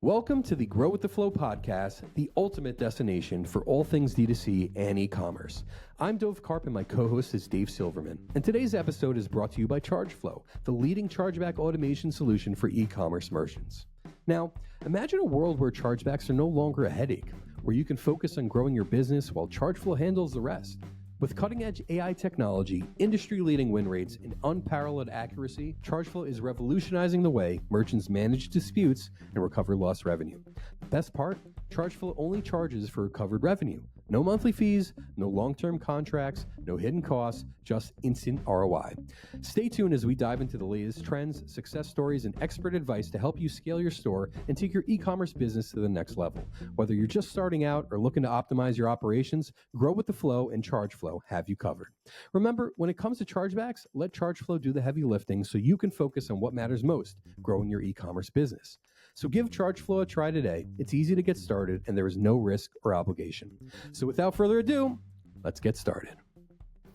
Welcome to the Grow with the Flow podcast, the ultimate destination for all things D2C and e-commerce. I'm Dove Karp and my co-host is Dave Silverman. And today's episode is brought to you by Chargeflow, the leading chargeback automation solution for e-commerce merchants. Now, imagine a world where chargebacks are no longer a headache, where you can focus on growing your business while Chargeflow handles the rest. With cutting-edge AI technology, industry-leading win rates, and unparalleled accuracy, Chargeflow is revolutionizing the way merchants manage disputes and recover lost revenue. The best part? Chargeflow only charges for recovered revenue. No monthly fees, no long-term contracts, no hidden costs, just instant ROI. Stay tuned as we dive into the latest trends, success stories, and expert advice to help you scale your store and take your e-commerce business to the next level. Whether you're just starting out or looking to optimize your operations, Grow with the Flow and Chargeflow have you covered. Remember, when it comes to chargebacks, let Chargeflow do the heavy lifting so you can focus on what matters most, growing your e-commerce business. So give Chargeflow a try today. It's easy to get started and there is no risk or obligation. So without further ado, let's get started.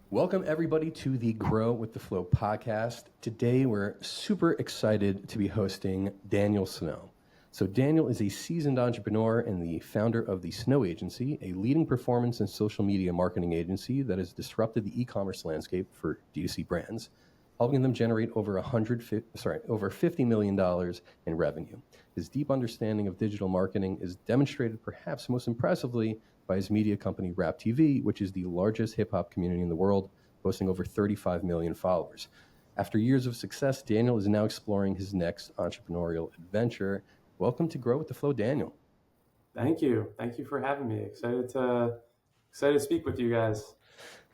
Welcome everybody to the Grow with the Flow podcast. Today we're super excited to be hosting Daniel Snow. So Daniel is a seasoned entrepreneur and the founder of the Snow Agency, a leading performance and social media marketing agency that has disrupted the e-commerce landscape for D2C brands, helping them generate over $50 million in revenue. His deep understanding of digital marketing is demonstrated perhaps most impressively by his media company Rap TV, which is the largest hip-hop community in the world, boasting over 35 million followers. After years of success, Daniel is now exploring his next entrepreneurial adventure. Welcome to Grow with the Flow, Daniel. Thank you. Thank you for having me. Excited to speak with you guys.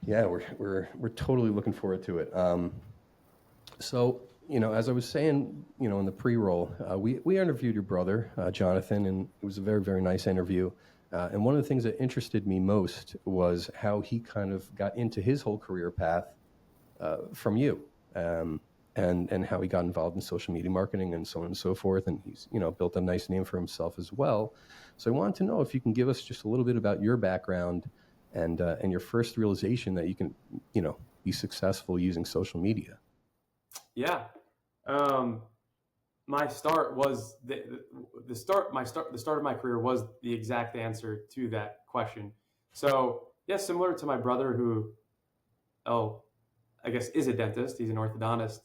Yeah, we're totally looking forward to it. So, as I was saying, in the pre-roll, we interviewed your brother, Jonathan, and it was a very, very nice interview. And one of the things that interested me most was how he kind of got into his whole career path from you, and how he got involved in social media marketing and so on and so forth. And he's, built a nice name for himself as well. So I wanted to know if you can give us just a little bit about your background and your first realization that you can, be successful using social media. Yeah. My start was the start of my career was the exact answer to that question. So yeah, similar to my brother who, I guess is a dentist. He's an orthodontist.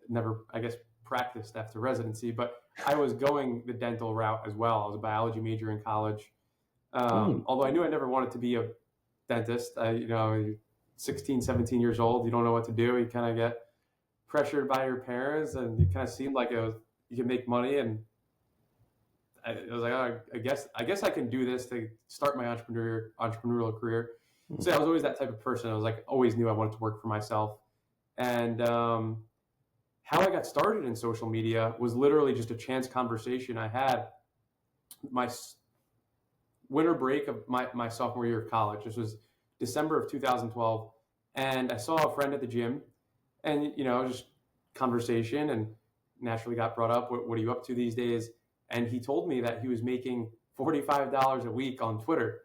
Never, I guess, practiced after residency, but I was going the dental route as well. I was a biology major in college. Although I knew I never wanted to be a dentist. You're 16, 17 years old, you don't know what to do. You kind of get pressured by your parents, and it kind of seemed like you can make money. And I was like, I guess I can do this to start my entrepreneurial career. So I was always that type of person. I was like, always knew I wanted to work for myself. And how I got started in social media was literally just a chance conversation I had my winter break of my sophomore year of college. This was December of 2012. And I saw a friend at the gym, and, just conversation, and naturally got brought up. What are you up to these days? And he told me that he was making $45 a week on Twitter.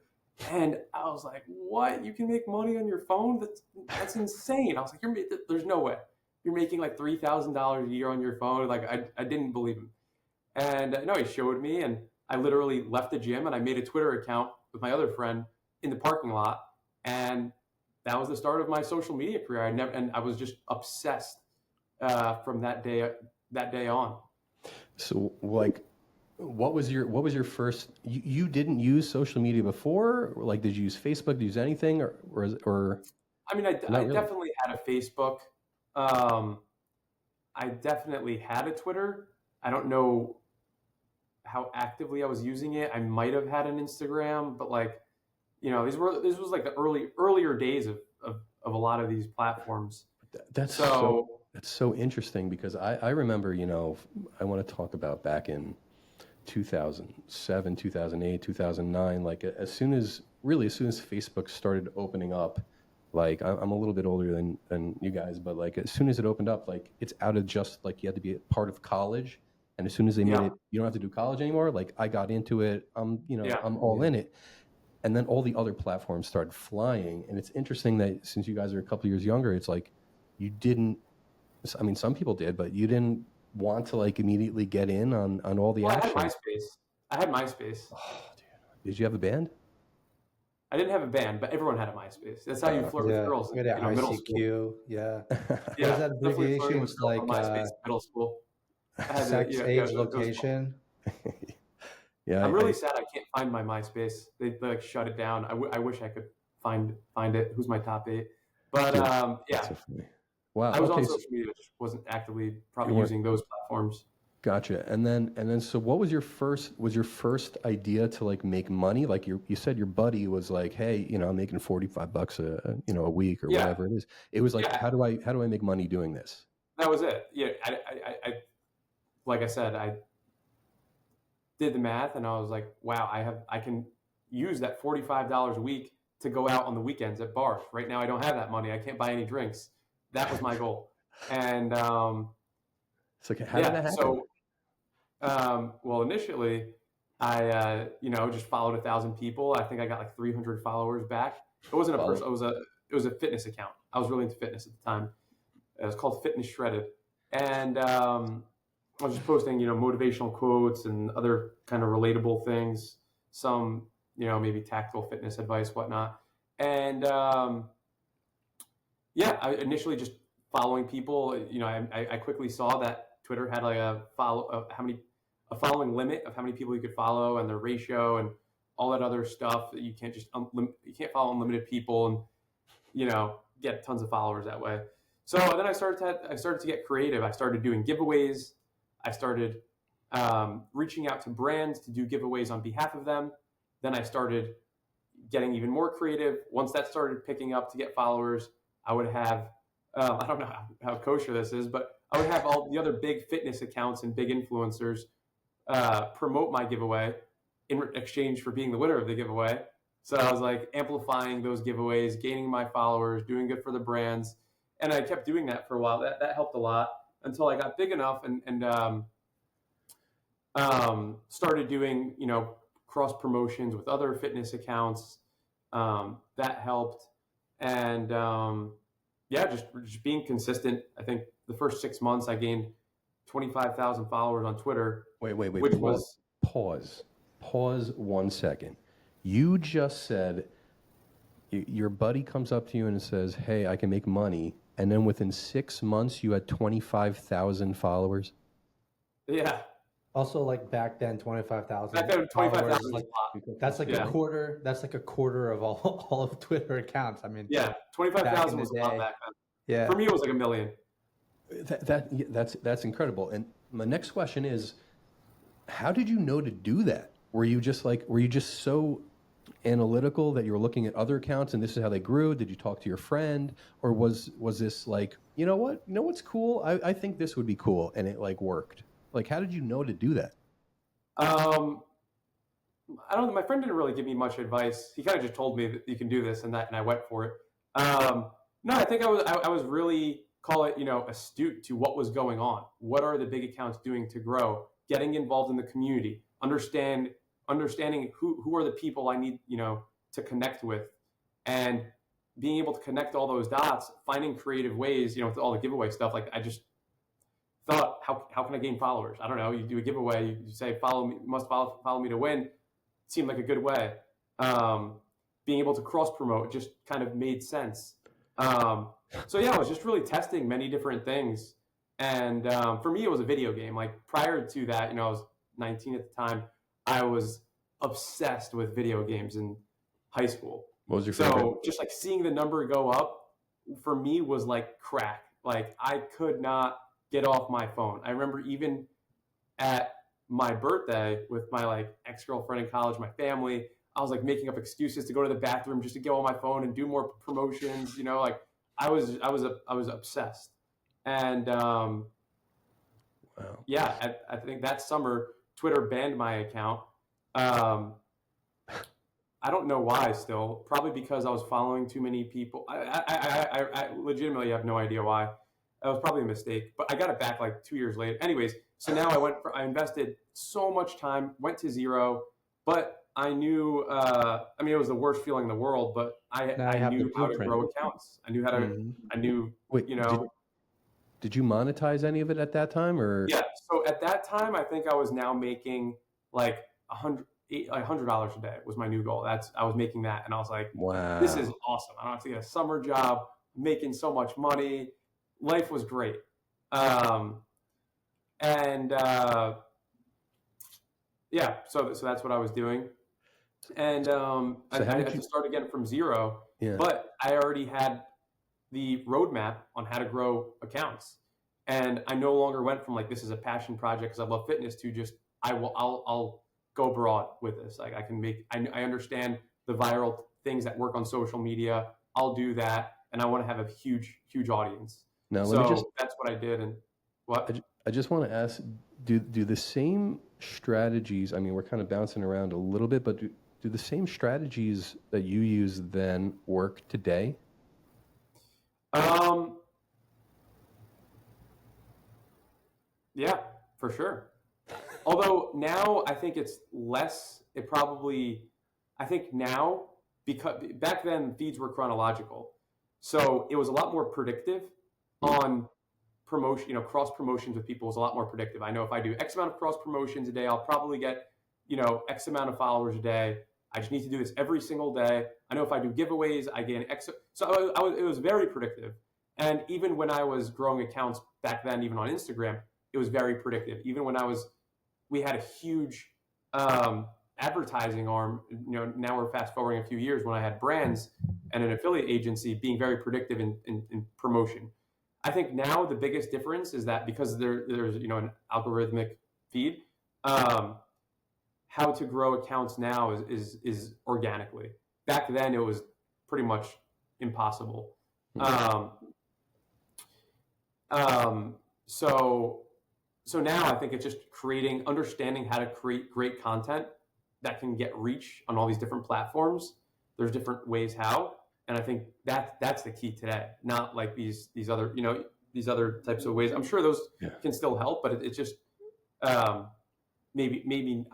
And I was like, what? You can make money on your phone? That's insane. I was like, there's no way. You're making like $3,000 a year on your phone. Like, I didn't believe him. And no, he showed me, and I literally left the gym and I made a Twitter account with my other friend in the parking lot. And that was the start of my social media career. I was just obsessed from that day on. So, like, what was your first? You didn't use social media before? Like, did you use Facebook? Did you use anything, or? I mean, I definitely had a Facebook. I definitely had a Twitter. I don't know how actively I was using it. I might have had an Instagram, but this was like the earlier days of a lot of these platforms. That's so interesting, because I remember, I want to talk about back in 2007, 2008, 2009, like as soon as Facebook started opening up, like I'm a little bit older than you guys, but like as soon as it opened up, like it's out of just like you had to be a part of college. And as soon as they made it, you don't have to do college anymore. Like I got into it, I'm all in it. And then all the other platforms started flying. And it's interesting that since you guys are a couple years younger, it's like you didn't, I mean, some people did, but you didn't want to like immediately get in on all the action? I had MySpace. Oh, dude. Did you have a band? I didn't have a band, but everyone had a MySpace. That's how you flirt with girls in middle school. Yeah. Yeah, What was that abbreviation? With like on MySpace middle school. Sex, age, location. Yeah, I'm really sad I can't find my MySpace. They like shut it down. I wish I could find it. Who's my top 8? But yeah. So funny. Wow. I was on social media, just wasn't actively probably using those platforms. Gotcha. And then so what was your first idea to like make money? Like you said your buddy was like, hey, I'm making $45 a week or whatever it is. It was like, how do I make money doing this? That was it. Yeah. I like I said, I did the math and I was like, wow, I can use that $45 a week to go out on the weekends at bars. Right now I don't have that money. I can't buy any drinks. That was my goal. And so how did that happen? So well, initially I just followed 1,000 people. I think I got like 300 followers back. It wasn't a person, it was a fitness account. I was really into fitness at the time. It was called Fitness Shredded. And I was just posting, motivational quotes and other kind of relatable things, some, maybe tactical fitness advice, whatnot. And I initially just following people, I quickly saw that Twitter had like a following limit of how many people you could follow and the ratio and all that other stuff. You can't just you can't follow unlimited people and get tons of followers that way. So then I started to get creative. I started doing giveaways. I started reaching out to brands to do giveaways on behalf of them. Then I started getting even more creative. Once that started picking up to get followers, I would have, I don't know how kosher this is, but I would have all the other big fitness accounts and big influencers promote my giveaway in exchange for being the winner of the giveaway. So I was like amplifying those giveaways, gaining my followers, doing good for the brands. And I kept doing that for a while. That helped a lot until I got big enough and started doing, cross promotions with other fitness accounts. That helped. And just being consistent. I think the first 6 months I gained 25,000 followers on Twitter. Wait. Pause 1 second. You just said your buddy comes up to you and says, hey, I can make money. And then within 6 months, you had 25,000 followers? Yeah. Also, like back then, 25,000. Back then, 25,000 was that's like a quarter. That's like a quarter of all of Twitter accounts. I mean, 25,000 was a lot back then. Yeah. For me, it was like 1 million. That's incredible. And my next question is, how did you know to do that? Were you just so analytical that you were looking at other accounts and this is how they grew? Did you talk to your friend, or was this like, what's cool? I think this would be cool, and it like worked. Like, how did you know to do that? I don't know. My friend didn't really give me much advice. He kind of just told me that you can do this and that, and I went for it. No, I think I was really, call it, astute to what was going on. What are the big accounts doing to grow? Getting involved in the community, understanding who are the people I need, to connect with, and being able to connect all those dots, finding creative ways, with all the giveaway stuff. Like, I just thought, how can I gain followers? I don't know. You do a giveaway, you say, follow me, must follow me to win. It seemed like a good way. Being able to cross promote just kind of made sense. I was just really testing many different things. And for me, it was a video game. Like, prior to that, I was 19 at the time. I was obsessed with video games in high school. What was your favorite? So just like seeing the number go up for me was like crack. Like, I could not get off my phone. I remember even at my birthday with my like ex-girlfriend in college, my family, I was like making up excuses to go to the bathroom just to get on my phone and do more promotions. Like I was obsessed. And wow. I think that summer Twitter banned my account. I don't know why still, probably because I was following too many people. I legitimately have no idea why. That was probably a mistake, but I got it back like 2 years later. Anyways, so now I invested so much time, went to zero, but I knew, it was the worst feeling in the world, but I knew how to grow accounts. I knew how to, did you monetize any of it at that time, or? Yeah. So at that time, I think I was now making like $100 a day was my new goal. I was making that, and I was like, this is Wow. awesome. I don't have to get a summer job, making so much money. Life was great. Um, and yeah, so that's what I was doing. And I had to start again from zero, Yeah. but I already had the roadmap on how to grow accounts. And I no longer went from like, this is a passion project because I love fitness, to just, I'll go broad with this. Like I understand the viral things that work on social media. I'll do that. And I want to have a huge audience. Now, that's what I did. And what? I just want to ask, do the same strategies, I mean, we're kind of bouncing around a little bit, but do the same strategies that you use then work today? Yeah, for sure. Although now I think it's less, I think now, because back then feeds were chronological. So it was a lot more predictive on promotion, cross promotions with people was a lot more predictive. I know if I do X amount of cross promotions a day, I'll probably get, X amount of followers a day. I just need to do this every single day. I know if I do giveaways, I gain X. So it was very predictive. And even when I was growing accounts back then, even on Instagram, it was very predictive. Even when we had a huge advertising arm. Now we're fast forwarding a few years when I had brands and an affiliate agency being very predictive in promotion. I think now the biggest difference is that because there's an algorithmic feed, how to grow accounts now is organically. Back then it was pretty much impossible. So now I think it's just understanding how to create great content that can get reach on all these different platforms. There's different ways how, and I think that's the key today. Not like these other types of ways. I'm sure those can still help, but it's just maybe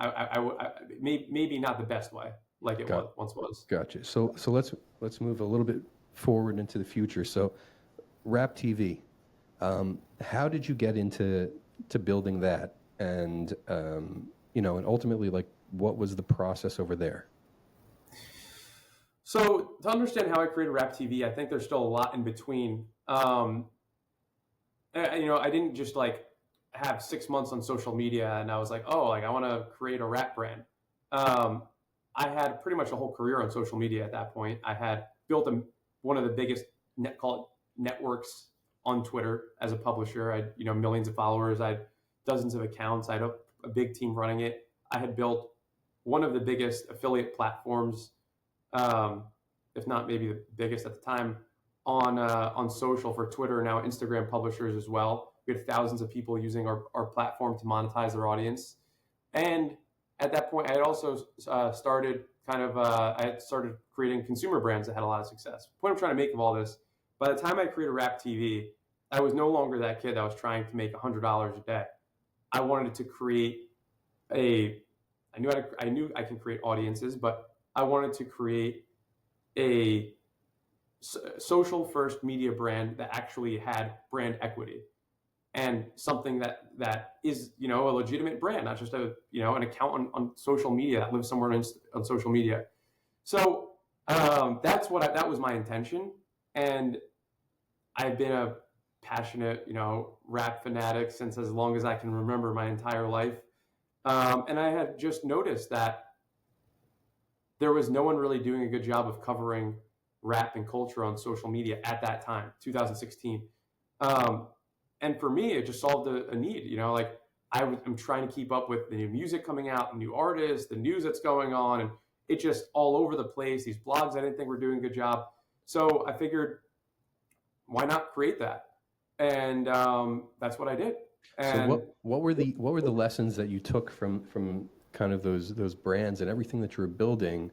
not the best way like it once was. Gotcha. So let's move a little bit forward into the future. So Rap TV, how did you get into building that, and and ultimately, like, what was the process over there? So to understand how I created Rap TV, I think there's still a lot in between. I didn't just like have 6 months on social media and I was like, oh, like I want to create a rap brand. I had pretty much a whole career on social media at that point. I had built one of the biggest networks on Twitter as a publisher. I had millions of followers. I had dozens of accounts. I had a big team running it. I had built one of the biggest affiliate platforms, if not maybe the biggest at the time, on social for Twitter and now Instagram publishers as well. We had thousands of people using our platform to monetize their audience. And at that point, I had also started creating consumer brands that had a lot of success. The point I'm trying to make of all this, by the time I created Rap TV, I was no longer that kid that was trying to make $100 a day. I wanted to create I knew I can create audiences, but I wanted to create a social first media brand that actually had brand equity and something that is, a legitimate brand, not just an account on social media that lives somewhere on social media. So that was my intention. And I've been a passionate, rap fanatic since as long as I can remember, my entire life. And I had just noticed that there was no one really doing a good job of covering rap and culture on social media at that time, 2016. And for me, it just solved a need. I'm trying to keep up with the new music coming out, new artists, the news that's going on, and it's just all over the place. These blogs I didn't think were doing a good job. So I figured, why not create that? And that's what I did. And so what were the lessons that you took from kind of those brands and everything that you were building?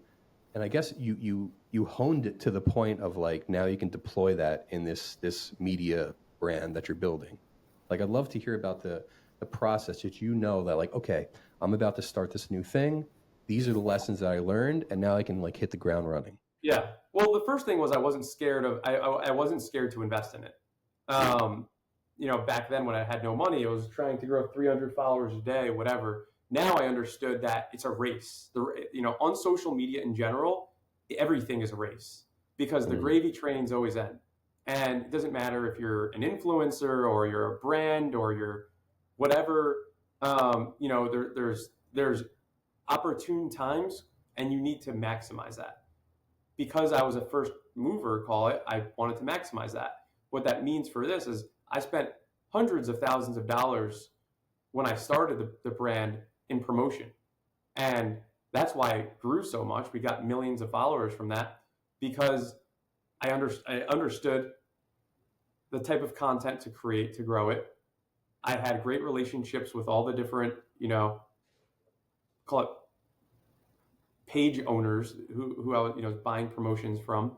And I guess you honed it to the point of like, now you can deploy that in this media brand that you're building. Like, I'd love to hear about the process that that like, okay, I'm about to start this new thing. These are the lessons that I learned, and now I can like hit the ground running. Yeah. Well, the first thing was I wasn't scared to invest in it. back then when I had no money, I was trying to grow 300 followers a day, whatever. Now I understood that it's a race. On social media in general, everything is a race because the gravy trains always end. And it doesn't matter if you're an influencer or you're a brand or you're whatever, there's opportune times and you need to maximize that. Because I was a first mover, call it, I wanted to maximize that. What that means for this is I spent hundreds of thousands of dollars when I started the brand in promotion. And that's why it grew so much. We got millions of followers from that because I understood the type of content to create to grow it. I had great relationships with all the different, call it page owners who I was, buying promotions from.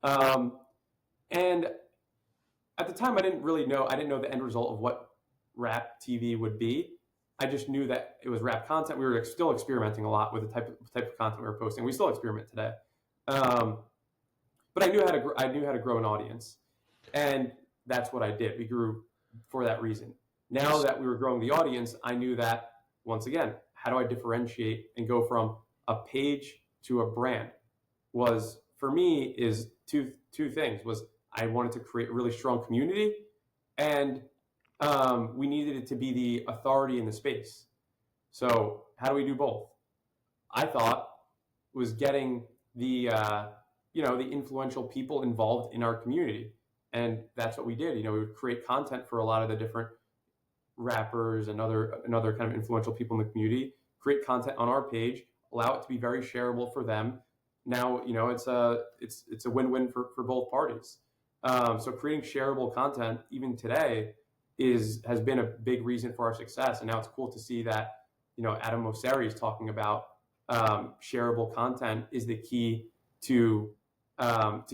And at the time, I didn't know the end result of what Rap TV would be. I just knew that it was rap content. We were still experimenting a lot with the type of content we were posting. We still experiment today. But I knew how to grow an audience. And that's what I did. We grew for that reason. Now that we were growing the audience, I knew that, once again, how do I differentiate and go from a page to a brand was, for me, is two things. Was I wanted to create a really strong community, and we needed it to be the authority in the space. So how do we do both? I thought was getting the influential people involved in our community. And that's what we did. We would create content for a lot of the different rappers and other kind of influential people in the community, create content on our page, allow it to be very shareable for them. Now, it's a win-win for both parties. So creating shareable content, even today, has been a big reason for our success. And now it's cool to see that, Adam Mosseri is talking about shareable content is the key to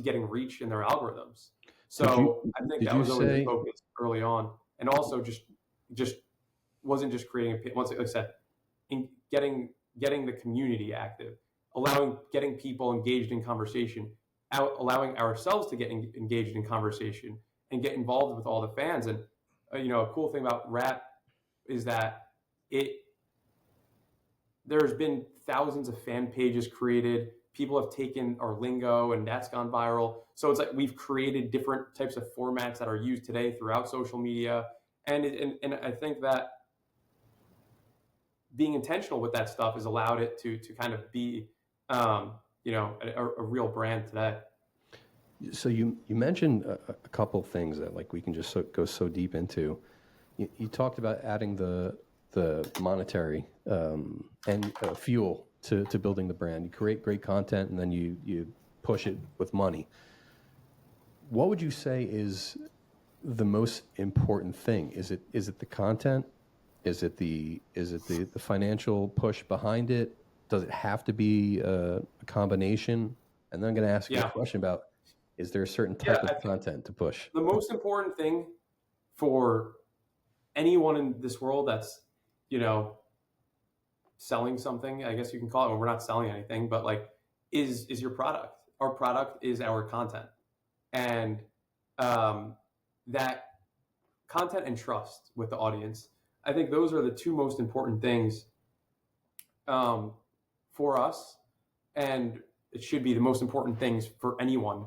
getting reach in their algorithms. So I think that was always the focus early on. And also just wasn't just creating a page, once like I said, in getting the community active, getting people engaged in conversation, allowing ourselves to get engaged in conversation and get involved with all the fans. And a cool thing about rap is that there's been thousands of fan pages created. People have taken our lingo and that's gone viral. So it's like we've created different types of formats that are used today throughout social media. And I think that being intentional with that stuff has allowed it to kind of be, a real brand today. So you mentioned a couple things that we can just go so deep into. You talked about adding the monetary and fuel to building the brand. You create great content and then you push it with money. What would you say is the most important thing? Is it the content? Is it the financial push behind it? Does it have to be a combination? And then I'm going to ask you a question about, is there a certain type of content to push? The most important thing for anyone in this world that's, selling something, I guess you can call it, well, we're not selling anything, but is your product. Our product is our content. And that content and trust with the audience, I think those are the two most important things for us. And it should be the most important things for anyone,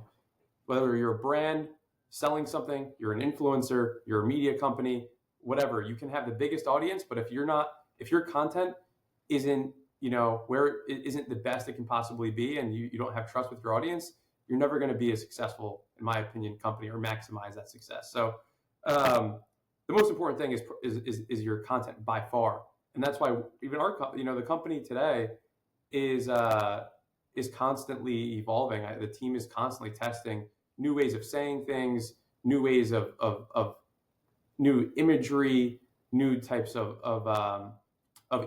whether you're a brand selling something, you're an influencer, you're a media company, whatever. You can have the biggest audience, but if your content isn't, where it isn't the best it can possibly be, and you don't have trust with your audience, you're never going to be a successful, in my opinion, company or maximize that success. So the most important thing is your content by far. And that's why even the company today is constantly evolving. The team is constantly testing new ways of saying things, new ways of new imagery, new types of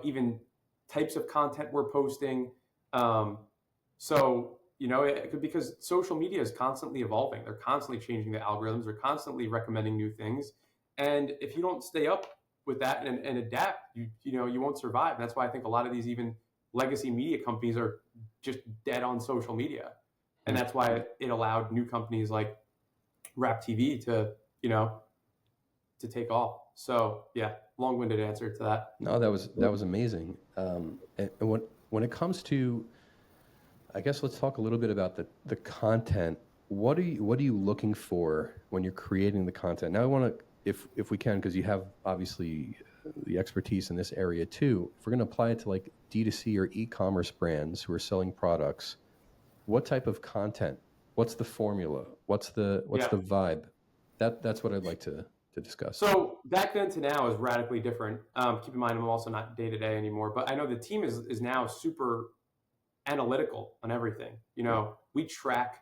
even types of content we're posting. Because social media is constantly evolving. They're constantly changing the algorithms. They're constantly recommending new things. And if you don't stay up with that and adapt, you won't survive. And that's why I think a lot of these even legacy media companies are just dead on social media. And that's why it allowed new companies like Rap TV to to take off. So yeah, long-winded answer to that. No, that was amazing. And when it comes to, I guess let's talk a little bit about the content. What are you looking for when you're creating the content? Now I want to, if we can, because you have obviously the expertise in this area too. If we're going to apply it to like D2C or e-commerce brands who are selling products, what type of content? What's the formula? What's the vibe? That's what I'd like to discuss. So back then to now is radically different. Keep in mind, I'm also not day to day anymore, but I know the team is now super analytical on everything. You know, we track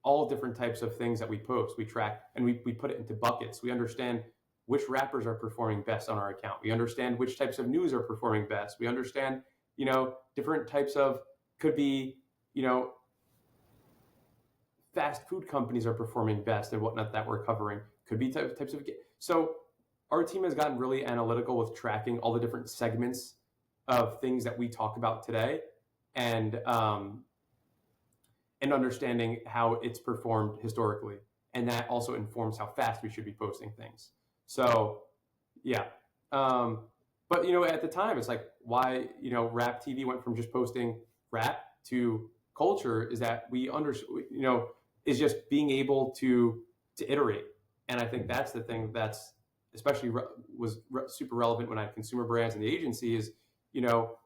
all different types of things that we post. We track and we put it into buckets. We understand which rappers are performing best on our account. We understand which types of news are performing best. We understand, you know, different types of, could be, you know, fast food companies are performing best and whatnot that we're covering. Could be types of, so our team has gotten really analytical with tracking all the different segments of things that we talk about today, and understanding how it's performed historically, and that also informs how fast we should be posting things. So yeah, but you know, at the time it's like, why, you know, Rap TV went from just posting rap to culture is that we you know, is just being able to iterate. And I think that's the thing that's especially was super relevant when I had consumer brands in the agency is, you know,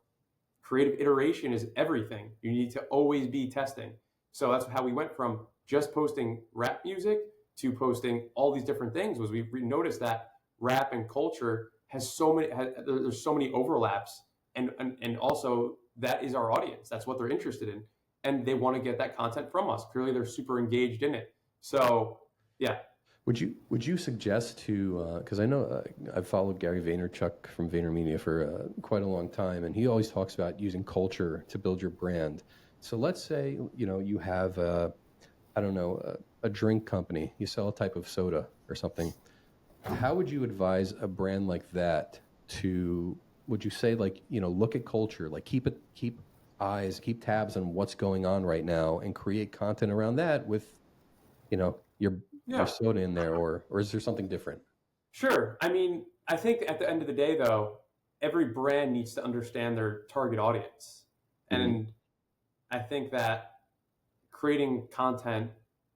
creative iteration is everything. You need to always be testing. So that's how we went from just posting rap music to posting all these different things. Was we noticed that rap and culture has so many, there's so many overlaps, and also that is our audience. That's what they're interested in, and they want to get that content from us. Clearly, they're super engaged in it. So yeah. Would you suggest to, because I know I've followed Gary Vaynerchuk from VaynerMedia for quite a long time, and he always talks about using culture to build your brand. So let's say, you know, you have I don't know, a drink company, you sell a type of soda or something. How would you advise a brand like that to, would you say, like, you know, look at culture, like keep tabs on what's going on right now and create content around that with, you know, your soda in there, or is there something different? Sure. I mean, I think at the end of the day, though, every brand needs to understand their target audience. And I think that creating content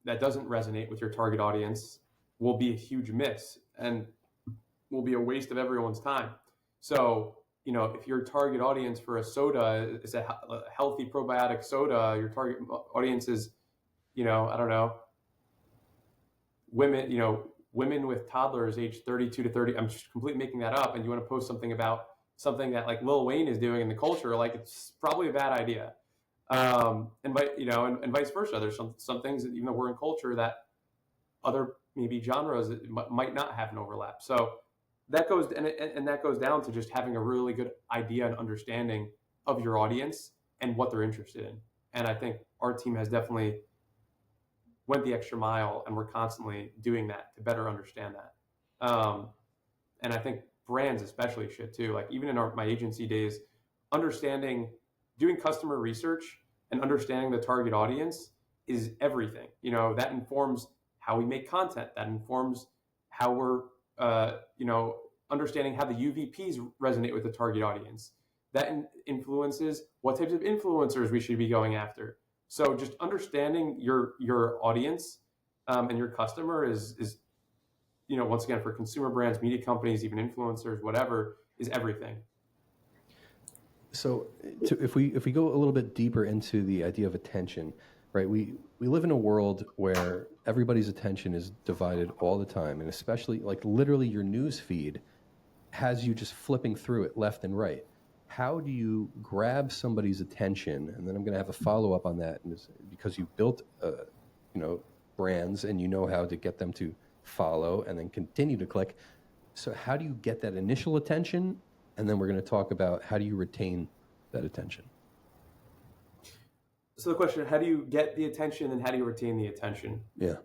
that doesn't resonate with your target audience will be a huge miss and will be a waste of everyone's time. So, you know, if your target audience for a soda is a healthy probiotic soda, your target audience is, you know, I don't know, women with toddlers age 32 to 30, I'm just completely making that up, and you want to post something about something that like Lil Wayne is doing in the culture, like it's probably a bad idea. And vice versa. There's some things that, even though we're in culture, that other maybe genres might not have an overlap. So that goes, and that goes down to just having a really good idea and understanding of your audience and what they're interested in. And I think our team has definitely went the extra mile, and we're constantly doing that to better understand that. And I think brands especially should too. Like even in my agency days, doing customer research and understanding the target audience is everything. You know, that informs how we make content. That informs how we're, understanding how the UVPs resonate with the target audience. That influences what types of influencers we should be going after. So just understanding your audience and your customer is, you know, once again, for consumer brands, media companies, even influencers, whatever, is everything. So if we go a little bit deeper into the idea of attention, right? We live in a world where everybody's attention is divided all the time, and especially like literally your news feed has you just flipping through it left and right. How do you grab somebody's attention? And then I'm going to have a follow up on that, because you've built, brands, and you know how to get them to follow and then continue to click. So how do you get that initial attention? And then we're going to talk about how do you retain that attention. So the question: how do you get the attention, and how do you retain the attention? Yeah.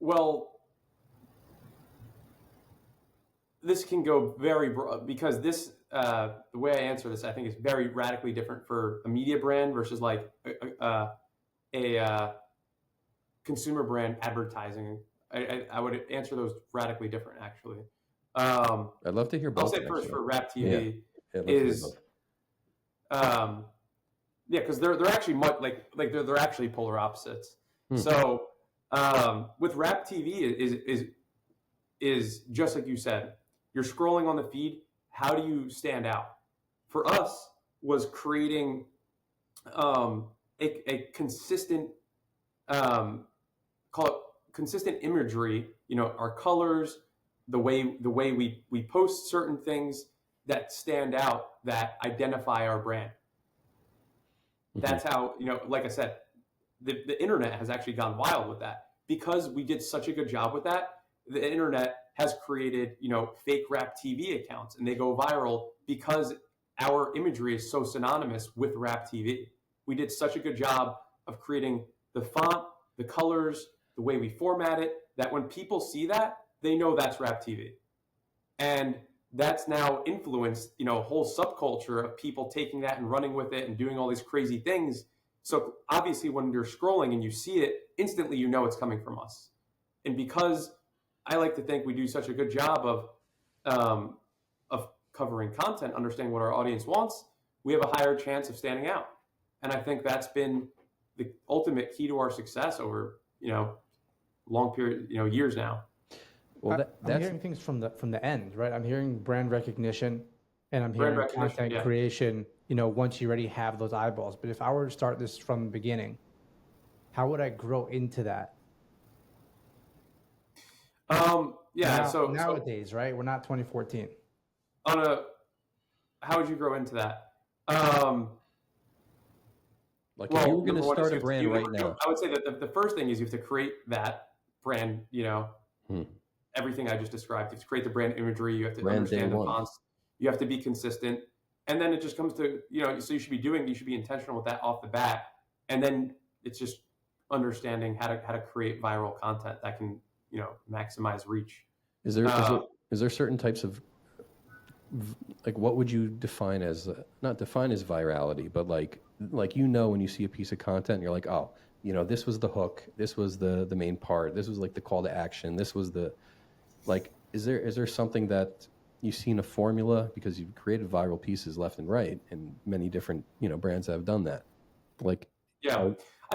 Well, this can go very broad, because this, the way I answer this, I think is very radically different for a media brand versus like a consumer brand advertising I would answer those radically different, actually. I'd love to hear both. I'll say first for Rap TV Yeah, is, because they're actually much like they're actually polar opposites. So with Rap TV is just like you said, you're scrolling on the feed. How do you stand out? For us, was creating a consistent call it consistent imagery. Our colors, the way we post certain things that stand out, that identify our brand. That's how, like I said, the internet has actually gone wild with that, because we did such a good job with that. The internet has created, fake Rap TV accounts, and they go viral because our imagery is so synonymous with Rap TV. We did such a good job of creating the font, the colors, the way we format it, that when people see that, they know that's Rap TV. And that's now influenced, a whole subculture of people taking that and running with it and doing all these crazy things. So obviously when you're scrolling and you see it, instantly you know it's coming from us. And because I like to think we do such a good job of covering content, understanding what our audience wants, we have a higher chance of standing out. And I think that's been the ultimate key to our success over, long period, years now. Well, I'm hearing things from the end, right? I'm hearing brand recognition, and I'm hearing content creation, once you already have those eyeballs. But if I were to start this from the beginning, how would I grow into that? Nowadays, right? We're not 2014. How would you grow into that? If you were going to start a brand right now, I would say that the first thing is you have to create that brand, everything I just described. You have to create the brand imagery. You have to understand the fonts. You have to be consistent. And then it just comes to, so you should be intentional with that off the bat. And then it's just understanding how to create viral content that can, maximize reach. Is there certain types of, what would you define as, not define as virality, but like, when you see a piece of content, you're like, oh, this was the hook, this was the main part, this was like the call to action, this was the, is there something that you've seen a formula, because you've created viral pieces left and right, and many different, brands have done that. I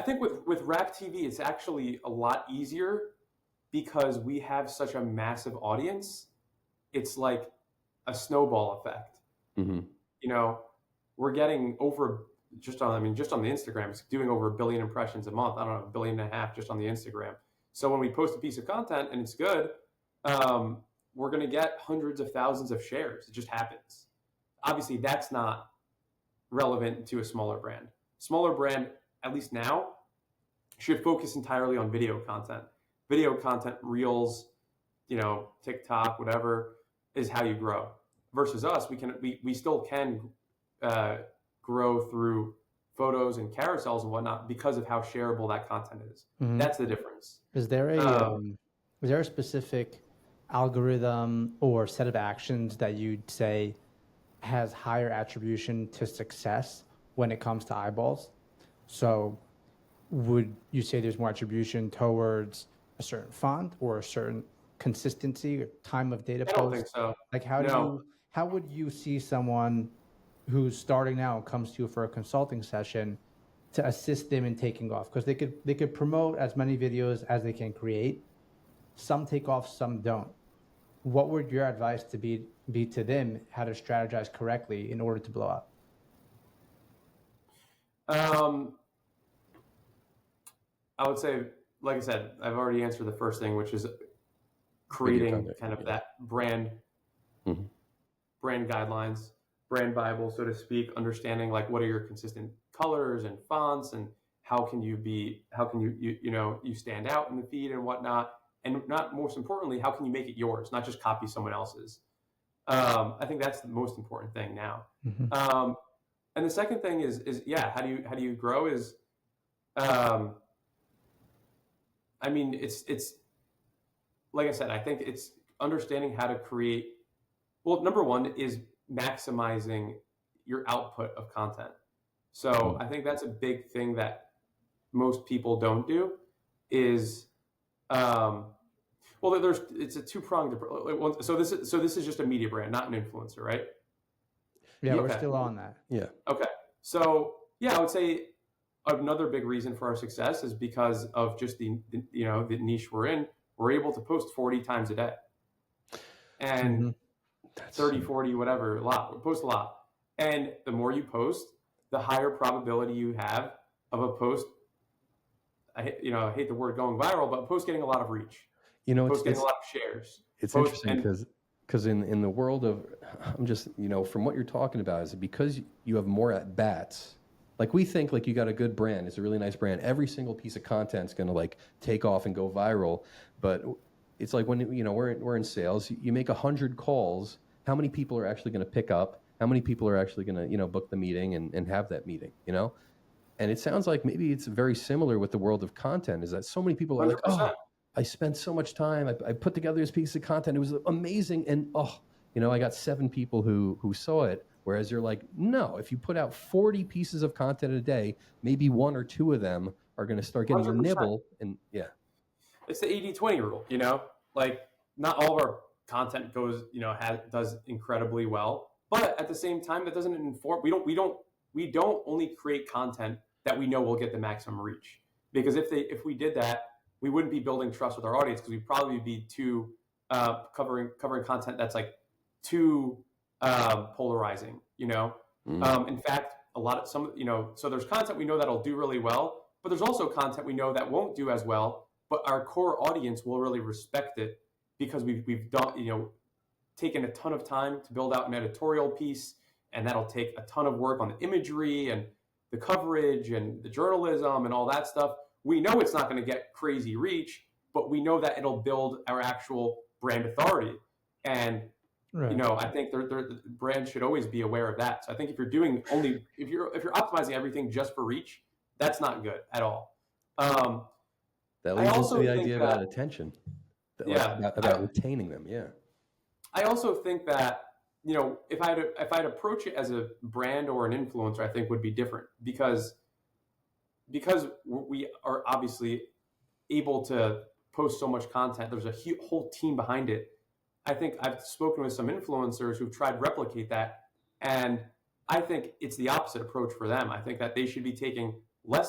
think with Rap TV, it's actually a lot easier because we have such a massive audience. It's like a snowball effect. We're getting over just on the Instagram, it's doing over 1 billion impressions a month. I don't know, 1.5 billion just on the Instagram. So when we post a piece of content and it's good, we're going to get hundreds of thousands of shares. It just happens. Obviously, that's not relevant to a smaller brand. Smaller brand, at least now, should focus entirely on video content. Video content, reels, TikTok, whatever, is how you grow. Versus us, we still can grow through photos and carousels and whatnot because of how shareable that content is. That's the difference. Is there a specific algorithm or set of actions that you'd say has higher attribution to success when it comes to eyeballs? So would you say there's more attribution towards a certain font or a certain consistency or time of data post? I don't think so. How would you see someone who's starting now and comes to you for a consulting session to assist them in taking off? Because they could promote as many videos as they can create. Some take off, some don't. What would your advice to be to them, how to strategize correctly in order to blow up? I would say, like I said, I've already answered the first thing, which is creating kind of that brand guidelines, brand Bible, so to speak, understanding what are your consistent colors and fonts, and how can you stand out in the feed and whatnot. And not most importantly, how can you make it yours, not just copy someone else's? I think that's the most important thing now. And the second thing is how do you grow is, it's like I said, I think it's understanding how to create. Well, number one is maximizing your output of content. So I think that's a big thing that most people don't do is Well, it's a two-pronged approach. So this is just a media brand, not an influencer, right? Yeah, we're Okay. still on that. Yeah. Okay. So yeah, I would say another big reason for our success is because of just the niche we're in. We're able to post 40 times a day, and That's 30, 40, whatever, a lot. We post a lot, and the more you post, the higher probability you have of a post. I hate the word going viral, but a post getting a lot of reach. Post getting a lot of shares. It's Post interesting because in the world of, I'm just, from what you're talking about, is because you have more at bats. Like we think like you got a good brand, it's a really nice brand. Every single piece of content's going to like take off and go viral. But it's like when, we're in sales, you make 100 calls. How many people are actually going to pick up? How many people are actually going to, book the meeting and have that meeting, And it sounds like maybe it's very similar with the world of content, is that so many people are 100%. like, oh, I spent so much time. I put together this piece of content. It was amazing. And, I got 7 people who saw it. Whereas you're like, no, if you put out 40 pieces of content a day, maybe 1 or 2 of them are going to start getting 100%. a nibble. And yeah. It's the 80-20 rule, like not all of our content goes, does incredibly well, but at the same time, that doesn't inform, we don't only create content that we know will get the maximum reach, because if we did that, we wouldn't be building trust with our audience, because we'd probably be too covering content that's like too polarizing, In fact, so there's content we know that'll do really well, but there's also content we know that won't do as well, but our core audience will really respect it because we've done, taken a ton of time to build out an editorial piece, and that'll take a ton of work on the imagery and the coverage and the journalism and all that stuff. We know it's not going to get crazy reach, but we know that it'll build our actual brand authority. And Right. I think the brand should always be aware of that. So I think if you're optimizing everything just for reach, that's not good at all. That leads into the idea about attention, about retaining them. Yeah. I also think that, if I'd approach it as a brand or an influencer, I think would be different, because we are obviously able to post so much content. There's a whole team behind it. I think I've spoken with some influencers who've tried to replicate that, and I think it's the opposite approach for them. I think that they should be taking more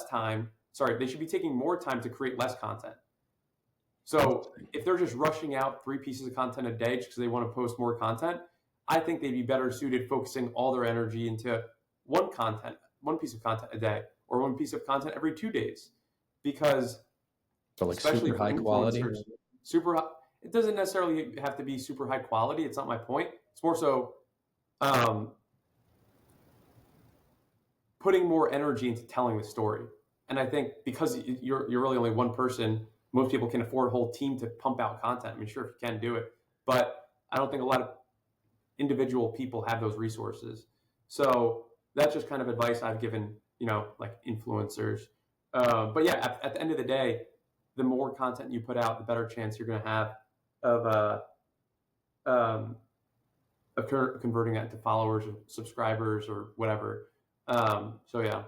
time to create less content. So if they're just rushing out 3 pieces of content a day just because they want to post more content, I think they'd be better suited focusing all their energy into one piece of content a day, or 1 piece of content every 2 days, because especially super high quality. It doesn't necessarily have to be super high quality. It's not my point. It's more so putting more energy into telling the story. And I think because you're really only one person, most people can afford a whole team to pump out content. I mean, sure, if you can do it, but I don't think a lot of individual people have those resources. So that's just kind of advice I've given, like influencers. But yeah, at the end of the day, the more content you put out, the better chance you're going to have of converting that to followers or subscribers or whatever. So yeah,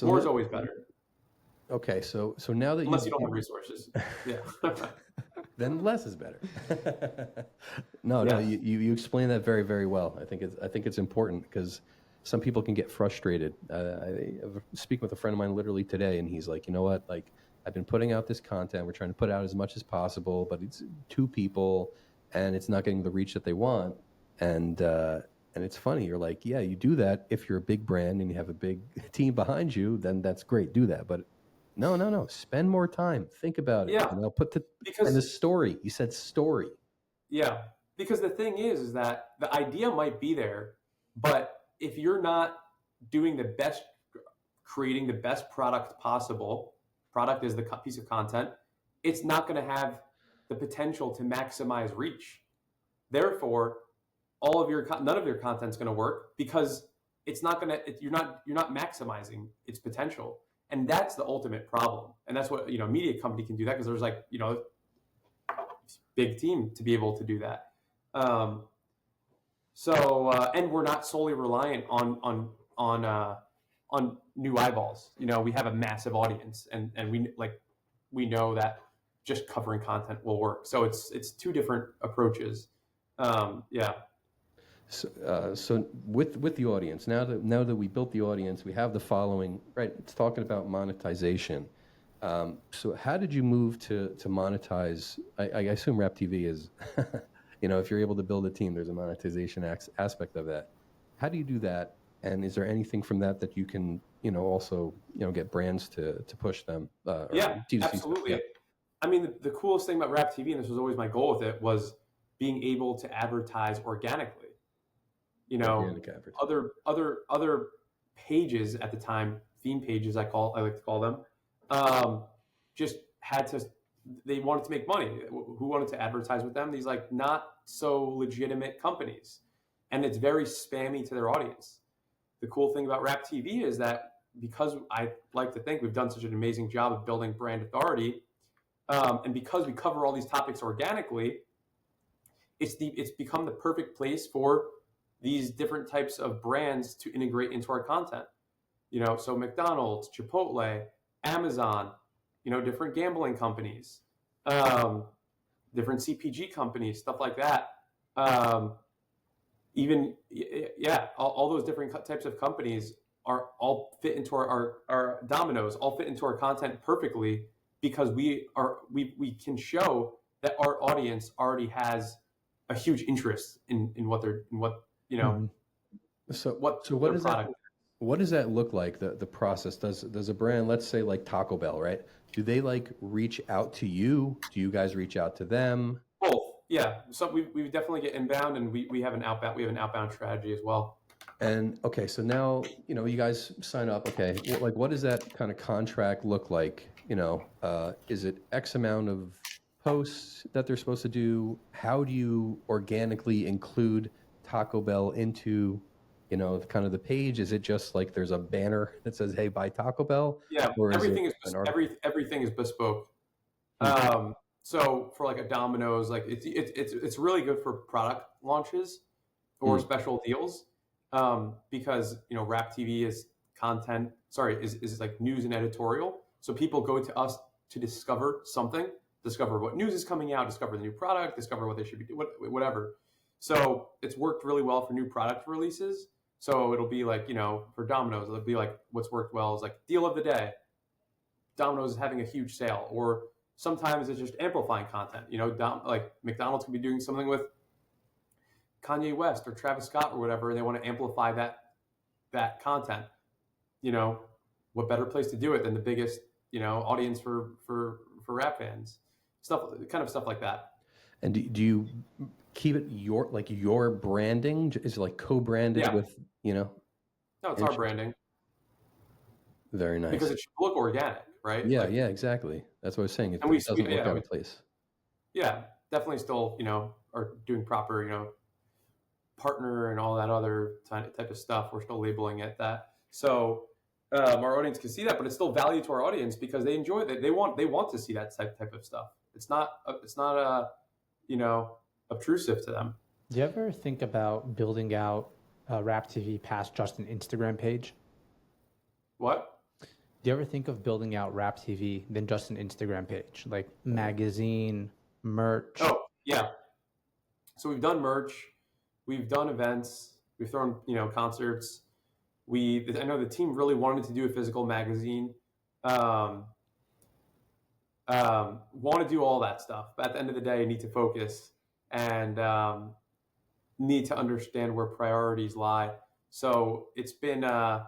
more is always better. Okay, so now that unless you don't have resources, yeah, then less is better. No, you explain that very, very well. I think it's important, because some people can get frustrated. I speak with a friend of mine literally today, and he's like, you know what, like, I've been putting out this content. We're trying to put out as much as possible, but it's 2 people, and it's not getting the reach that they want. And it's funny. You're like, yeah, you do that if you're a big brand and you have a big team behind you, then that's great. Do that, but no. Spend more time. Think about it. Yeah. And the story. You said story. Yeah, because the thing is that the idea might be there, but if you're not creating the best product possible. Product is the piece of content, it's not going to have the potential to maximize reach. Therefore, none of your content's going to work, because it's not going to, you're not maximizing its potential. And that's the ultimate problem. And that's what, a media company can do that, because there's like, big team to be able to do that. And we're not solely reliant on new eyeballs. We have a massive audience, and we know that just covering content will work. So it's two different approaches. Yeah. So with the audience, now that we built the audience, we have the following, right? It's talking about monetization. So how did you move to monetize? I assume Rap TV is, if you're able to build a team, there's a monetization aspect of that. How do you do that? And is there anything from that you can, also, get brands to push them? Yeah, D2C absolutely. Yeah. I mean, the coolest thing about Rap TV, and this was always my goal with it, was being able to advertise organically. Organic advertising. Other pages at the time, theme pages I like to call them, just they wanted to make money. Who wanted to advertise with them? These like not so legitimate companies, and it's very spammy to their audience. The cool thing about Rap TV is that because I like to think we've done such an amazing job of building brand authority, and because we cover all these topics organically, it's become the perfect place for these different types of brands to integrate into our content. So McDonald's, Chipotle, Amazon, different gambling companies, different CPG companies, stuff like that. All those different types of companies are all fit into our Domino's, all fit into our content perfectly, because we can show that our audience already has a huge interest in what Mm-hmm. So what does that? What does that look like? The process? Does a brand, let's say like Taco Bell, right? Do they like reach out to you? Do you guys reach out to them? Both, yeah. So we definitely get inbound, and we have an outbound. We have an outbound strategy as well. And okay, so now you guys sign up. Okay, like what does that kind of contract look like? Is it X amount of posts that they're supposed to do? How do you organically include Taco Bell into kind of the page? Is it just like there's a banner that says, "Hey, buy Taco Bell"? Yeah, or everything is bespoke. So for like a Domino's, like it's really good for product launches or special deals, because Rap TV is content. Sorry, is like news and editorial. So people go to us to discover something, discover what news is coming out, discover the new product, discover what they should be doing, whatever. So it's worked really well for new product releases. So it'll be like, for Domino's, it'll be like what's worked well is like deal of the day. Domino's is having a huge sale, or sometimes it's just amplifying content. Like McDonald's can be doing something with Kanye West or Travis Scott or whatever, and they want to amplify that content. What better place to do it than the biggest, audience for rap fans? Stuff like that. And do you keep it your branding? Is it like co-branded with, No, it's our branding. Very nice. Because it should look organic, right? Yeah, exactly. That's what I was saying. It doesn't look out of place. Yeah, definitely still, are doing proper, partner and all that other type of stuff. We're still labeling it that. So our audience can see that, but it's still value to our audience because they enjoy it. They want to see that type of stuff. It's not obtrusive to them. Do you ever think about building out Rap TV past just an Instagram page? What? Do you ever think of building out Rap TV than just an Instagram page, like magazine, merch? Oh, yeah. So we've done merch, we've done events, we've thrown, concerts. I know the team really wanted to do a physical magazine. Want to do all that stuff, but at the end of the day, you need to focus and need to understand where priorities lie. So it's been kind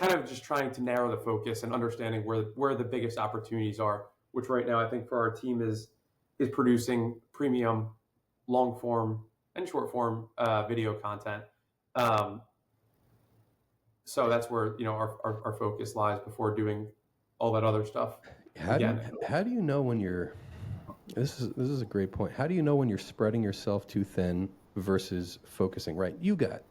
of just trying to narrow the focus and understanding where the biggest opportunities are, which right now I think for our team is producing premium long form and short form video content. So that's where our focus lies before doing all that other stuff. How do you know when you're? This is a great point. How do you know when you're spreading yourself too thin versus focusing? Right, you got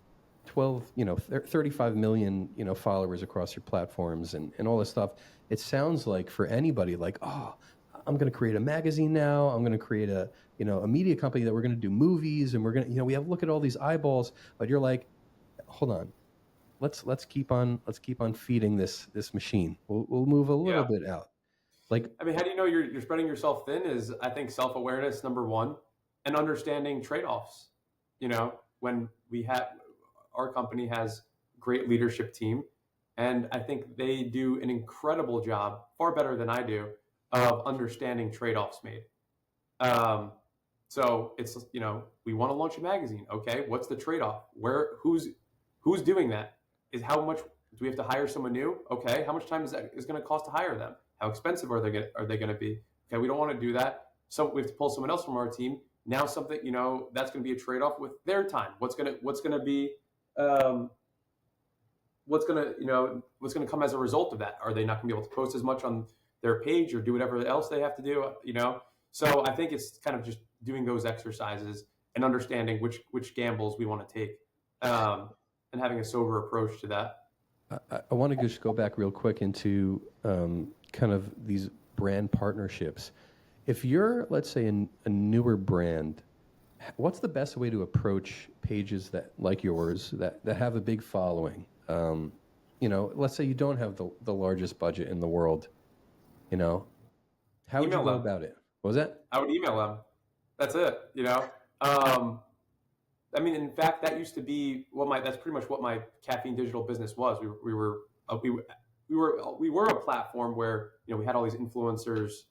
35 million followers across your platforms and all this stuff. It sounds like for anybody like, oh, I'm going to create a magazine now. I'm going to create a media company that we're going to do movies and we're going to we have look at all these eyeballs. But you're like, hold on, let's keep on feeding this machine. We'll move a little bit out. Like, I mean, how do you know you're spreading yourself thin? Is, I think, self-awareness, number one, and understanding trade-offs. You know, when our company has great leadership team, and I think they do an incredible job, far better than I do, of understanding trade-offs made. So it's, you know, we want to launch a magazine. Okay, what's the trade-off? Who's doing that? Is how much do we have to hire someone new? Okay, how much time is going to cost to hire them? How expensive are they going to be? Okay, we don't want to do that. So we have to pull someone else from our team. Now something, you know, that's going to be a trade-off with their time. What's going to come as a result of that? Are they not going to be able to post as much on their page or do whatever else they have to do? You know, so I think it's kind of just doing those exercises and understanding which gambles we want to take, and having a sober approach to that. I want to just go back real quick into kind of these brand partnerships. If you're, let's say, a newer brand, what's the best way to approach pages that, like yours, that have a big following? You know, let's say you don't have the largest budget in the world. You know, how would you go about it? What was that? I would email them. That's it. You know, I mean, in fact, that used to be that's pretty much what my caffeine digital business was. We were a platform where, you know, we had all these influencers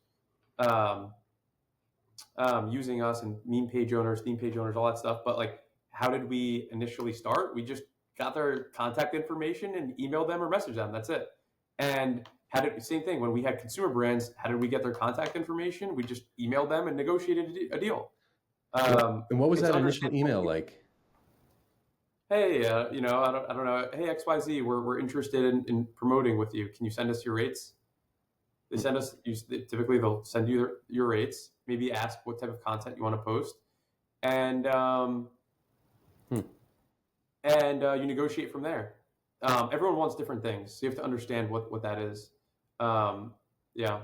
using us, and meme page owners, theme page owners, all that stuff. But like, how did we initially start? We just got their contact information and emailed them or messaged them. That's it. And same thing when we had consumer brands. How did we get their contact information? We just emailed them and negotiated a deal. And what was that initial email like? Hey, you know, I don't know. Hey, XYZ, we're interested in promoting with you. Can you send us your rates? They send us. Typically, they'll send you your rates. Maybe ask what type of content you want to post, and you negotiate from there. Everyone wants different things, so you have to understand what that is. Yeah.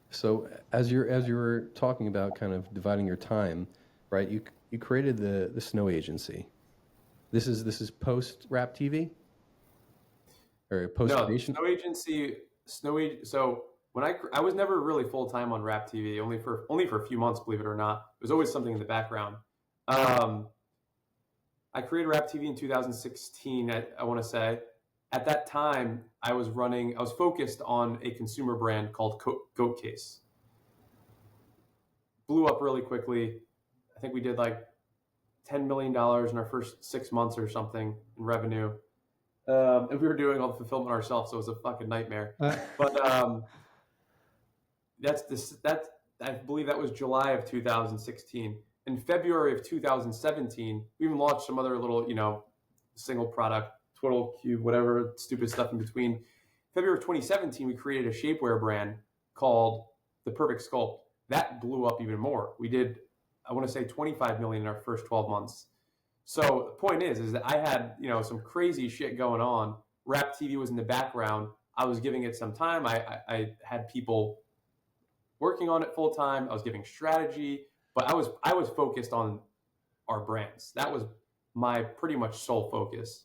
So as you were talking about kind of dividing your time, right? You created the Snow Agency. This is post Rap TV or post Station? No, Snow Agency. So when I was never really full time on Rap TV, only for a few months, believe it or not. It was always something in the background. I created Rap TV in 2016. I want to say. At that time, I was focused on a consumer brand called Goat Case. Blew up really quickly. I think we did like $10 million in our first 6 months or something in revenue. And we were doing all the fulfillment ourselves, so it was a fucking nightmare. But I believe that was July of 2016. In February of 2017, we even launched some other little, you know, single product, Twiddle Cube, whatever stupid stuff in between. February of 2017, we created a shapewear brand called The Perfect Sculpt. That blew up even more. We did, I want to say, 25 million in our first 12 months. So the point is that I had, you know, some crazy shit going on. Rap TV was in the background. I was giving it some time. I had people working on it full time. I was giving strategy, but I was focused on our brands. That was my pretty much sole focus.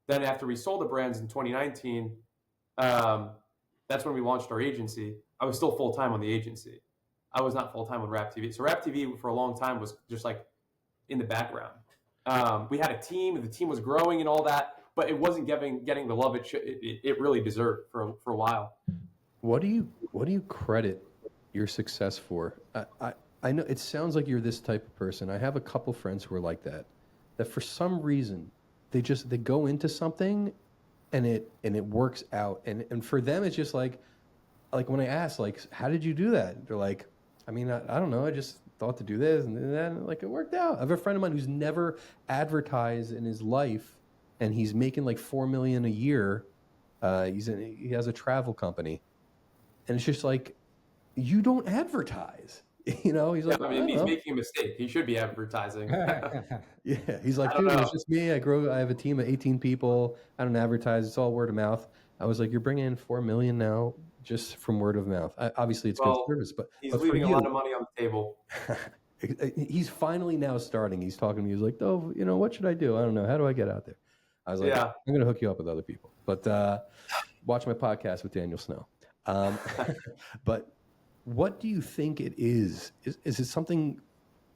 Then after we sold the brands in 2019, that's when we launched our agency. I was still full time on the agency. I was not full time on Rap TV. So Rap TV for a long time was just like in the background. We had a team, and the team was growing and all that, but it wasn't getting the love it really deserved for a while. What do you credit your success for? I know it sounds like you're this type of person. I have a couple friends who are like that for some reason they go into something and it works out. And for them, it's just like when I ask, like, how did you do that? They're like, I mean, I don't know. I just thought to do this and then like it worked out. I have a friend of mine who's never advertised in his life, and he's making like $4 million a year. He has a travel company, and it's just like, you don't advertise. You know, he's like, I mean, he's making a mistake. He should be advertising. Yeah, he's like, dude, it's just me. I have a team of 18 people. I don't advertise. It's all word of mouth. I was like, you're bringing in $4 million now just from word of mouth. Obviously, it's good service, but he's leaving a lot of money on the table. He's finally now starting. He's talking to me. He's like, oh, you know, what should I do? I don't know. How do I get out there? I was like, Yeah. I'm going to hook you up with other people. But watch my podcast with Daniel Snow. But what do you think it is? Is it something?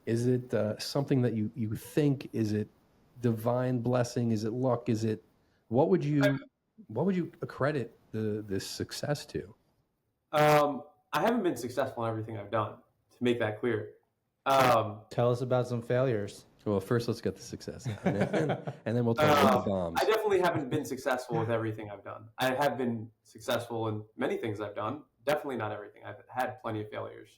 Is it something that you think? Is it divine blessing? Is it luck? Is it what would you accredit this success to? I haven't been successful in everything I've done, to make that clear. Tell us about some failures. Well, first let's get the success, and then we'll talk about the bombs. I definitely haven't been successful with everything I've done. I have been successful in many things I've done. Definitely not everything. I've had plenty of failures.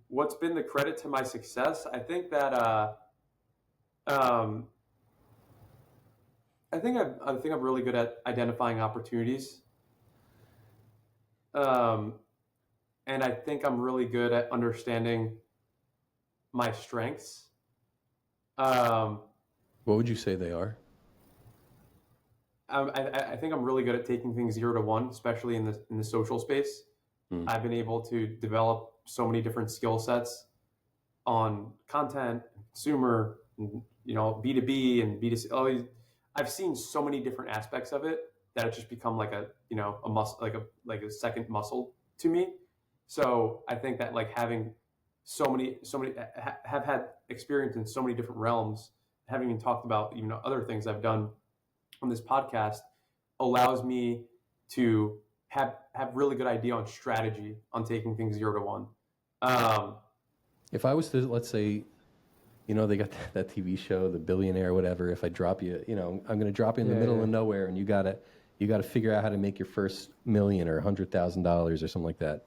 What's been the credit to my success? I think that I think I'm really good at identifying opportunities. And I think I'm really good at understanding my strengths. What would you say they are? I think I'm really good at taking things 0 to 1, especially in the social space. I've been able to develop so many different skill sets on content, consumer, and, B2B and B2C. I've seen so many different aspects of it that it's just become like a muscle, like a second muscle to me. So I think that like having so many have had experience in so many different realms, having even talked about other things I've done on this podcast, allows me to have really good idea on strategy on taking things 0 to 1. If I was to, let's say, they got that TV show, The Billionaire, whatever. If I drop you, I'm going to drop you in the middle of nowhere, and you got to figure out how to make your first $1,000,000 or $100,000 or something like that.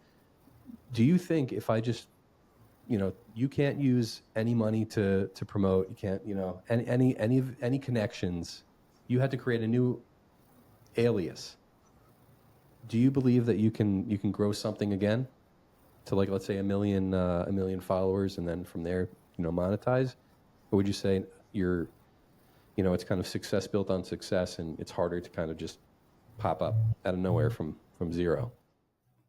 Do you think if I just, you can't use any money to promote, you can't, any connections, you had to create a new alias. Do you believe that you can grow something again to, like, let's say a million followers, and then from there, monetize? Or would you say it's kind of success built on success, and it's harder to kind of just pop up out of nowhere from zero?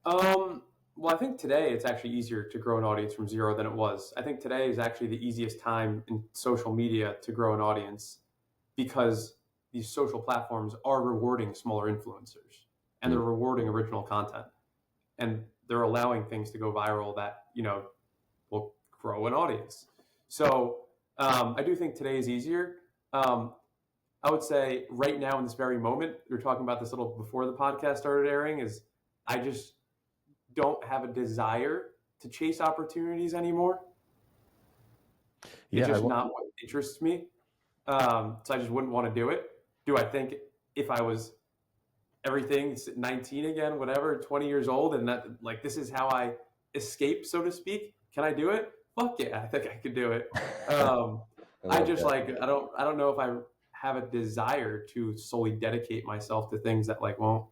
Well, I think today it's actually easier to grow an audience from 0 than it was. I think today is actually the easiest time in social media to grow an audience, because these social platforms are rewarding smaller influencers, and they're rewarding original content, and they're allowing things to go viral that, will grow an audience. So I do think today is easier. I would say right now in this very moment, we were talking about this a little before the podcast started airing, is I just don't have a desire to chase opportunities anymore. It's just not what interests me. So I just wouldn't want to do it. Do I think if I was everything 19 again, whatever, 20 years old, and that, like, this is how I escape, so to speak, can I do it? Fuck yeah, I think I could do it. I don't know if I have a desire to solely dedicate myself to things that like won't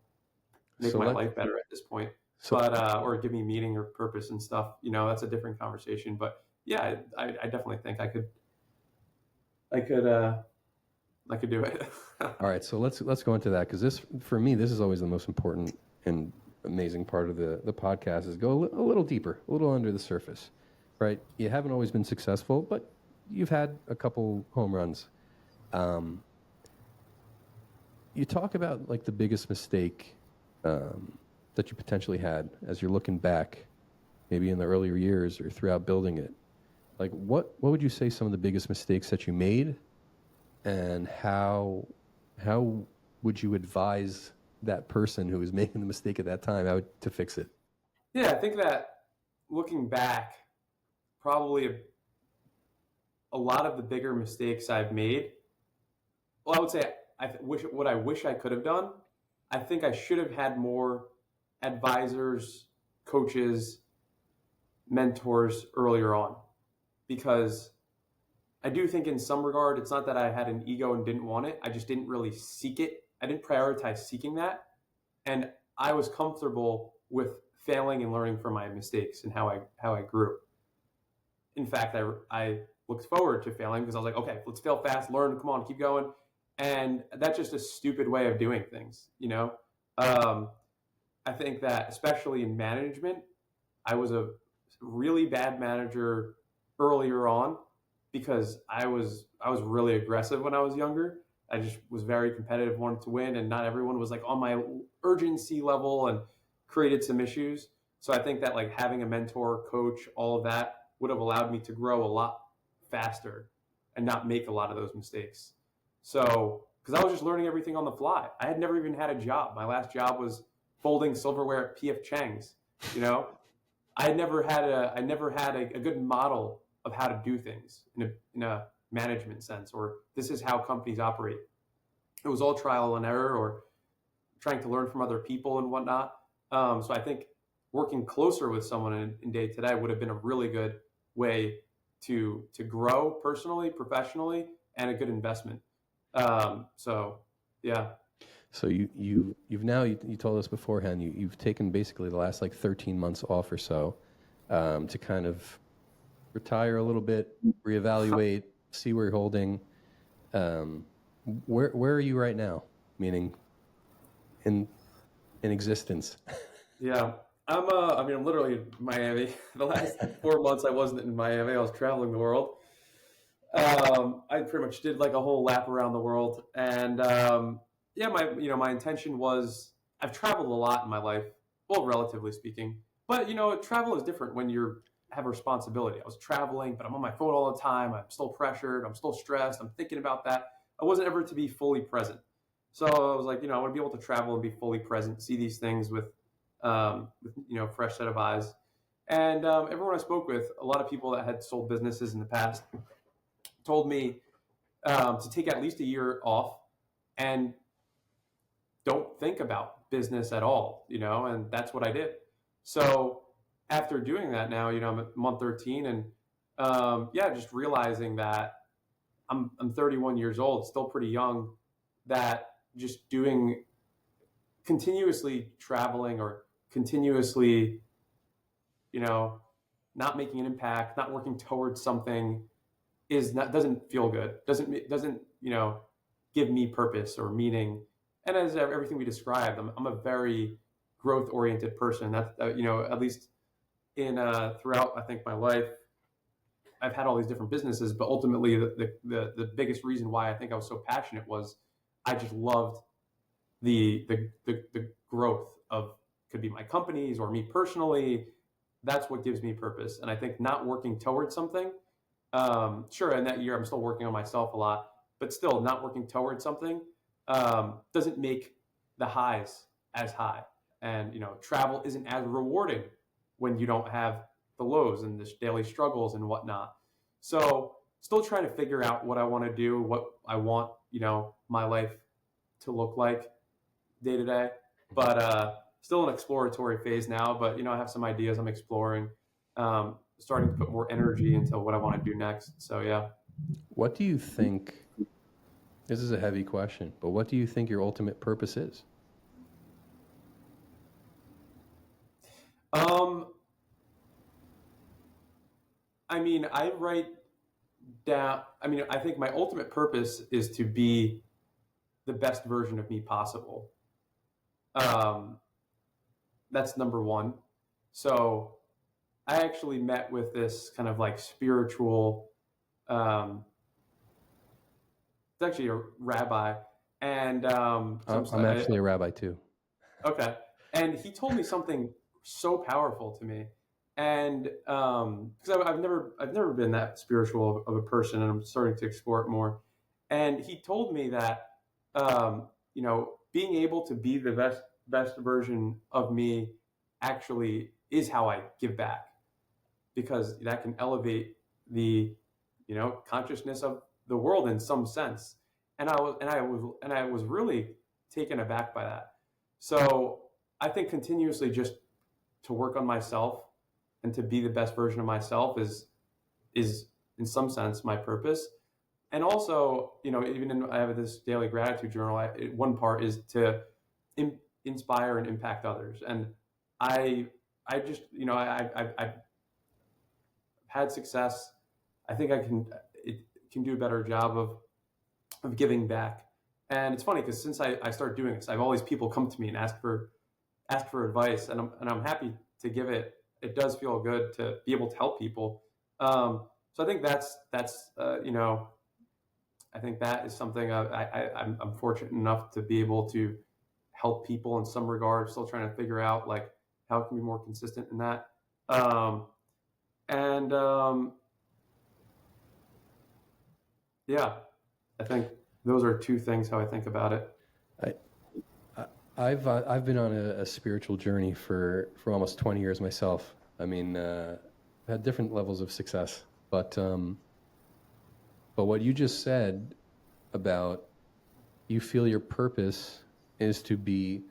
make my life better at this point. Or give me meaning or purpose and stuff. That's a different conversation. But yeah, I definitely think I could do it. All right, so let's go into that, because for me, this is always the most important and amazing part of the podcast, is go a little deeper, a little under the surface, right? You haven't always been successful, but you've had a couple home runs. You talk about like the biggest mistake that you potentially had as you're looking back, maybe in the earlier years or throughout building it. Like, what would you say some of the biggest mistakes that you made, and how would you advise that person who was making the mistake at that time to fix it? Yeah, I think that looking back, probably a lot of the bigger mistakes I've made, well, I would say what I wish I could have done, I think I should have had more advisors, coaches, mentors earlier on, because I do think in some regard, it's not that I had an ego and didn't want it. I just didn't really seek it. I didn't prioritize seeking that. And I was comfortable with failing and learning from my mistakes and how I grew. In fact, I looked forward to failing, because I was like, okay, let's fail fast, learn, come on, keep going. And that's just a stupid way of doing things, I think that especially in management, I was a really bad manager earlier on, because I was really aggressive when I was younger. I just was very competitive, wanted to win, and not everyone was like on my urgency level, and created some issues. So I think that like having a mentor, coach, all of that would have allowed me to grow a lot faster and not make a lot of those mistakes. So, because I was just learning everything on the fly. I had never even had a job. My last job was folding silverware at PF Chang's. You know, I never had a good model of how to do things in a management sense, or this is how companies operate. It was all trial and error, or trying to learn from other people and whatnot. So I think working closer with someone in day to day would have been a really good way to grow personally, professionally, and a good investment. So yeah. So you've now, you told us beforehand, you've taken basically the last like 13 months off or so to kind of retire a little bit, reevaluate, see where you're holding. Where are you right now? Meaning in existence. Yeah. I'm literally in Miami. The last 4 months I wasn't in Miami. I was traveling the world. I pretty much did like a whole lap around the world. And yeah, my intention was, I've traveled a lot in my life, well, relatively speaking. But travel is different when you have a responsibility. I was traveling, but I'm on my phone all the time. I'm still pressured. I'm still stressed. I'm thinking about that. I wasn't ever to be fully present. So I was like, I want to be able to travel and be fully present, see these things with fresh set of eyes. And everyone I spoke with, a lot of people that had sold businesses in the past, told me to take at least a year off and don't think about business at all, and that's what I did. So after doing that now, I'm at month 13, and just realizing that I'm 31 years old, still pretty young, that just doing continuously traveling or continuously, not making an impact, not working towards something doesn't feel good. Doesn't give me purpose or meaning. And as everything we described, I'm a very growth oriented person. That's at least in throughout I think my life, I've had all these different businesses, but ultimately the biggest reason why I think I was so passionate was I just loved the growth of, could be my companies or me personally. That's what gives me purpose. And I think not working towards something, sure, in that year I'm still working on myself a lot, but still not working towards something doesn't make the highs as high. And travel isn't as rewarding when you don't have the lows and the daily struggles and whatnot. So still trying to figure out what I want to do, what I want my life to look like day to day, but still an exploratory phase now. But I have some ideas I'm exploring, starting to put more energy into what I want to do next. So yeah. What do you think? This is a heavy question, but what do you think your ultimate purpose is? I write down. I think my ultimate purpose is to be the best version of me possible. That's number one. So I actually met with this kind of like spiritual, it's actually a rabbi, and I'm actually a rabbi too. Okay. And he told me something so powerful to me. And because I've never been that spiritual of a person, and I'm starting to explore it more. And he told me that being able to be the best version of me actually is how I give back, because that can elevate the consciousness of the world in some sense. And I was really taken aback by that. So I think continuously just to work on myself and to be the best version of myself is in some sense my purpose. And also, I have this daily gratitude journal. One part is to inspire and impact others. And I just, I've had success. I think I can do a better job of giving back. And it's funny because since I started doing this, I have all these people come to me and ask for advice, and I'm happy to give it. It does feel good to be able to help people. So I think that's I think that is something I'm fortunate enough to be able to help people in some regard. Still trying to figure out like how it can be more consistent in that. And yeah, I think those are two things how I think about it. I've been on a spiritual journey for almost 20 years myself. I mean, I've had different levels of success, but what you just said about you feel your purpose is to be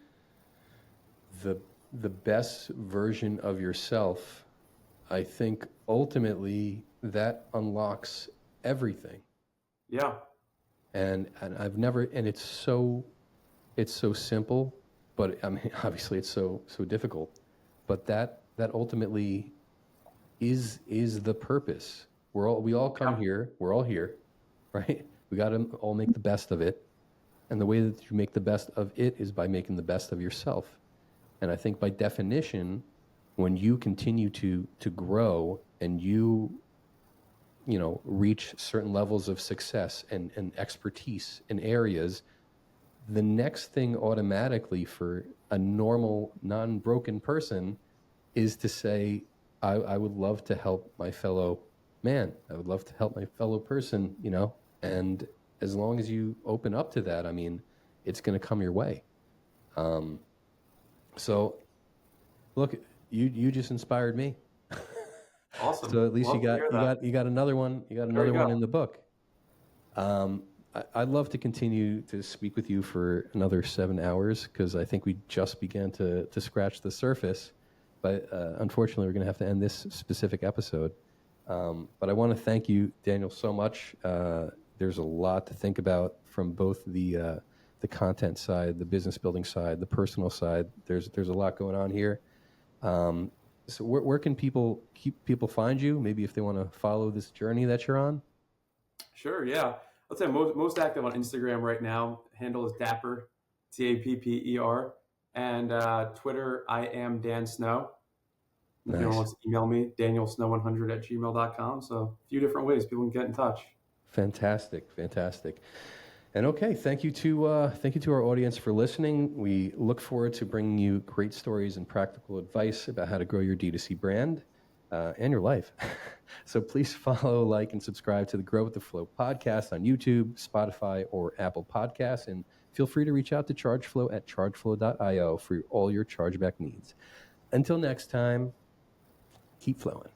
the best version of yourself. I think ultimately that unlocks everything. Yeah. And I've never, and it's so simple, but I mean, obviously it's so difficult, but that ultimately is the purpose. We all come here, we're all here, right? We got to all make the best of it. And the way that you make the best of it is by making the best of yourself. And I think by definition, when you continue to grow and you reach certain levels of success and expertise in areas, the next thing automatically for a normal, non-broken person is to say, I would love to help my fellow man. I would love to help my fellow person, and as long as you open up to that, I mean, it's going to come your way. So look, you just inspired me. Awesome. So at least Love to hear that. you got another one. You got another one in the book. I'd love to continue to speak with you for another 7 hours because I think we just began to scratch the surface. But unfortunately, we're going to have to end this specific episode. But I want to thank you, Daniel, so much. There's a lot to think about from both the content side, the business building side, the personal side. There's a lot going on here. So where can people find you? Maybe if they want to follow this journey that you're on. Sure. Yeah. I'd say most active on Instagram right now. Handle is Dapper, TAPPER, and Twitter. I am Dan Snow. If anyone wants to email me, danielsnow100@gmail.com. So a few different ways people can get in touch. Fantastic. And okay, thank you to our audience for listening. We look forward to bringing you great stories and practical advice about how to grow your D2C brand and your life. So please follow, like, and subscribe to the Grow with the Flow podcast on YouTube, Spotify, or Apple Podcasts. And feel free to reach out to Chargeflow at chargeflow.io for all your chargeback needs. Until next time, keep flowing.